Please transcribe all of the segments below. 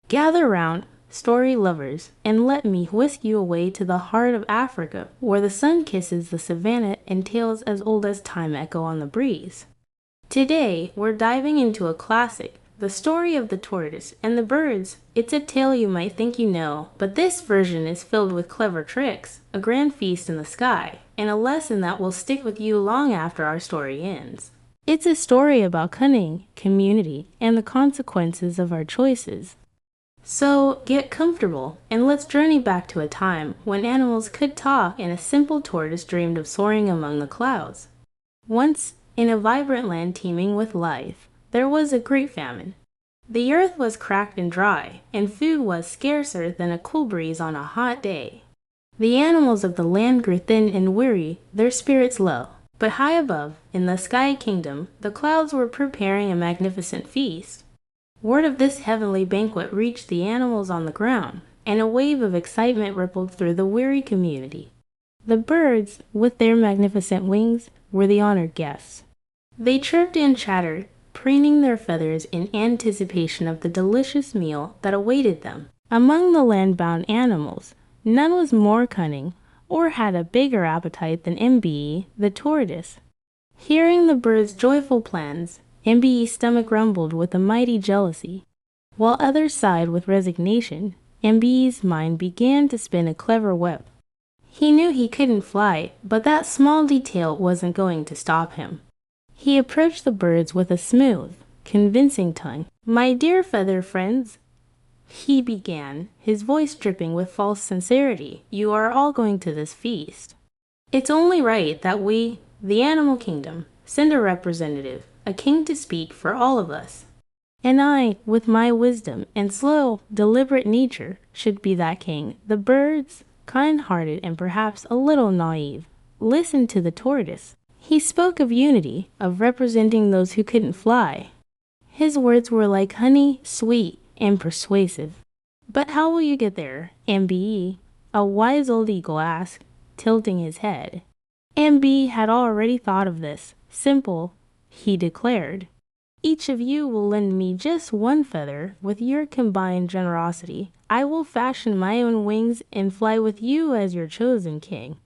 Gather round, story lovers, and let me whisk you away to the heart of Africa, where the sun kisses the savannah and tales as old as time echo on the breeze. Today, we're diving into a classic, the story of the tortoise and the birds. It's a tale you might think you know, but this version is filled with clever tricks, a grand feast in the sky, and a lesson that will stick with you long after our story ends. It's a story about cunning, community, and the consequences of our choices. So get comfortable and let's journey back to a time when animals could talk and a simple tortoise dreamed of soaring among the clouds. Once, in a vibrant land teeming with life, there was a great famine. The earth was cracked and dry, and food was scarcer than a cool breeze on a hot day. The animals of the land grew thin and weary, their spirits low. But high above, in the sky kingdom, the clouds were preparing a magnificent feast. Word of this heavenly banquet reached the animals on the ground, and a wave of excitement rippled through the weary community. The birds, with their magnificent wings, were the honored guests. They chirped and chattered, preening their feathers in anticipation of the delicious meal that awaited them. Among the land-bound animals, none was more cunning or had a bigger appetite than MBE, the tortoise. Hearing the bird's joyful plans, MBE's stomach rumbled with a mighty jealousy. While others sighed with resignation, MBE's mind began to spin a clever web. He knew he couldn't fly, but that small detail wasn't going to stop him. He approached the birds with a smooth, convincing tongue. "My dear feather friends," he began, his voice dripping with false sincerity, "you are all going to this feast. It's only right that we, the animal kingdom, send a representative, a king to speak for all of us. And I, with my wisdom and slow, deliberate nature, should be that king." The birds, kind-hearted and perhaps a little naive, listened to the tortoise. He spoke of unity, of representing those who couldn't fly. His words were like honey, sweet and persuasive. "But how will you get there, MBE?" a wise old eagle asked, tilting his head. MBE had already thought of this. "Simple," he declared. "Each of you will lend me just one feather. With your combined generosity, I will fashion my own wings and fly with you as your chosen king.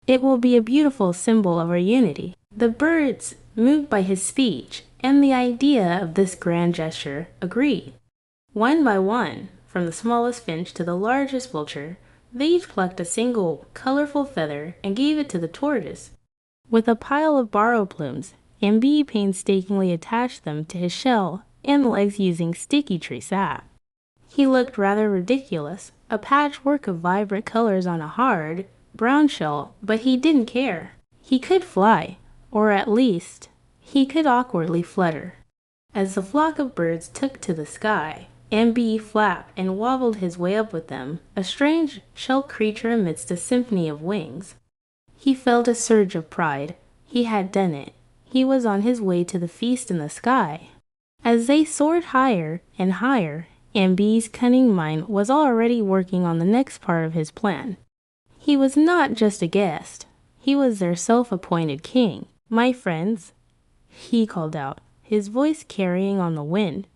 It will be a beautiful symbol of our unity." The birds, moved by his speech and the idea of this grand gesture, agreed. One by one, from the smallest finch to the largest vulture, they each plucked a single, colorful feather and gave it to the tortoise. With a pile of borrowed plumes, MB painstakingly attached them to his shell and legs using sticky tree sap. He looked rather ridiculous, a patchwork of vibrant colors on a hard, brown shell, but he didn't care. He could fly, or at least, he could awkwardly flutter. As the flock of birds took to the sky, MB flapped and wobbled his way up with them, a strange shell creature amidst a symphony of wings. He felt a surge of pride. He had done it. He was on his way to the feast in the sky. As they soared higher and higher, MB's cunning mind was already working on the next part of his plan. He was not just a guest. He was their self-appointed king. "My friends," he called out, his voice carrying on the wind,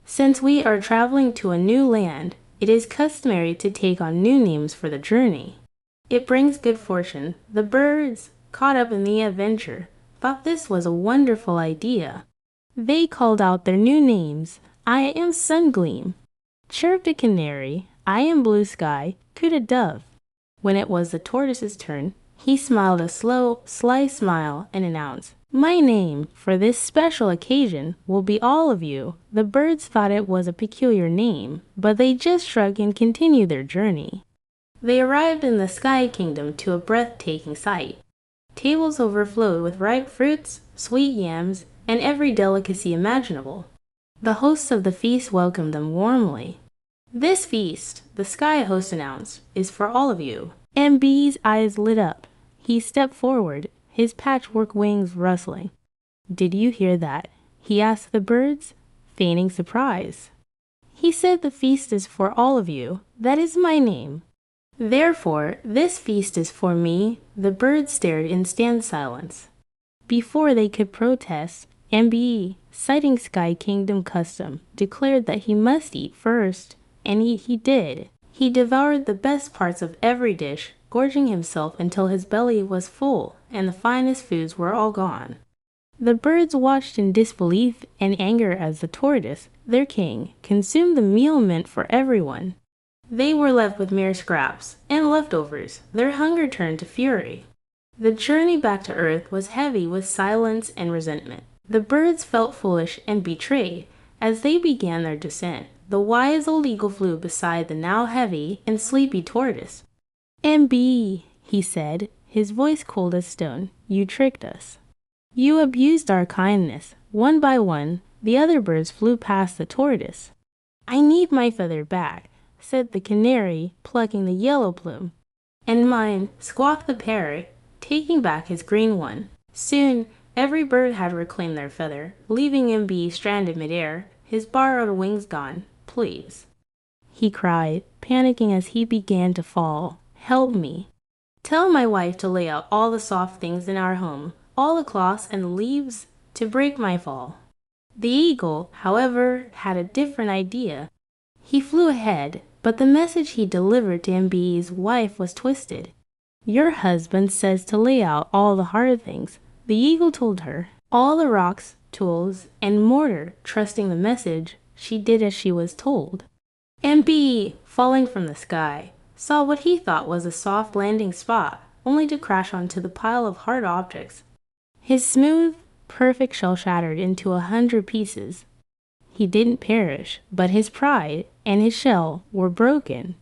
"since we are traveling to a new land, it is customary to take on new names for the journey. It brings good fortune." The birds, caught up in the adventure, thought this was a wonderful idea. They called out their new names. "I am Sungleam," chirped a canary. "I am Blue Sky," cooed a dove. When it was the tortoise's turn, he smiled a slow, sly smile and announced, "My name, for this special occasion, will be All of You." The birds thought it was a peculiar name, but they just shrugged and continued their journey. They arrived in the Sky Kingdom to a breathtaking sight. Tables overflowed with ripe fruits, sweet yams, and every delicacy imaginable. The hosts of the feast welcomed them warmly. "This feast," the sky host announced, "is for all of you." MB's eyes lit up. He stepped forward, his patchwork wings rustling. "Did you hear that?" he asked the birds, feigning surprise. "He said the feast is for all of you. That is my name. Therefore, this feast is for me." The birds stared in stunned silence. Before they could protest, MBE, citing Sky Kingdom custom, declared that he must eat first. and he did. He devoured the best parts of every dish, gorging himself until his belly was full and the finest foods were all gone. The birds watched in disbelief and anger as the tortoise, their king, consumed the meal meant for everyone. They were left with mere scraps and leftovers. Their hunger turned to fury. The journey back to Earth was heavy with silence and resentment. The birds felt foolish and betrayed as they began their descent. The wise old eagle flew beside the now heavy and sleepy tortoise. "MB," he said, his voice cold as stone, "you tricked us. You abused our kindness." One by one, the other birds flew past the tortoise. "I need my feather back," said the canary, plucking the yellow plume. "And mine," squawked the parrot, taking back his green one. Soon, every bird had reclaimed their feather, leaving MB stranded midair, his borrowed wings gone. "Please," he cried, panicking as he began to fall. "Help me. Tell my wife to lay out all the soft things in our home, all the cloths and leaves, to break my fall." The eagle, however, had a different idea. He flew ahead, but the message he delivered to MB's wife was twisted. "Your husband says to lay out all the hard things," the eagle told her. All the rocks, tools, and mortar, trusting the message, she did as she was told. MB, falling from the sky, saw what he thought was a soft landing spot, only to crash onto the pile of hard objects. His smooth, perfect shell shattered into 100 pieces. He didn't perish, but his pride and his shell were broken.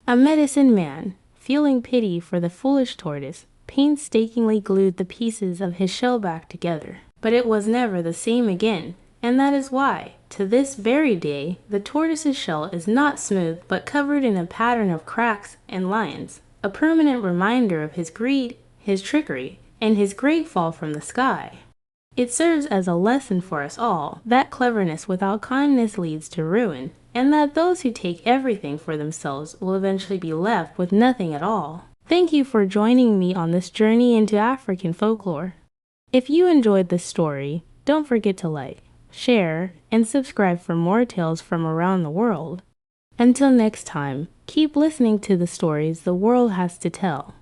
A medicine man, feeling pity for the foolish tortoise, painstakingly glued the pieces of his shell back together. But it was never the same again, and that is why, to this very day, the tortoise's shell is not smooth but covered in a pattern of cracks and lines, a permanent reminder of his greed, his trickery, and his great fall from the sky. It serves as a lesson for us all that cleverness without kindness leads to ruin, and that those who take everything for themselves will eventually be left with nothing at all. Thank you for joining me on this journey into African folklore. If you enjoyed this story, don't forget to like, share, and subscribe for more tales from around the world. Until next time, keep listening to the stories the world has to tell.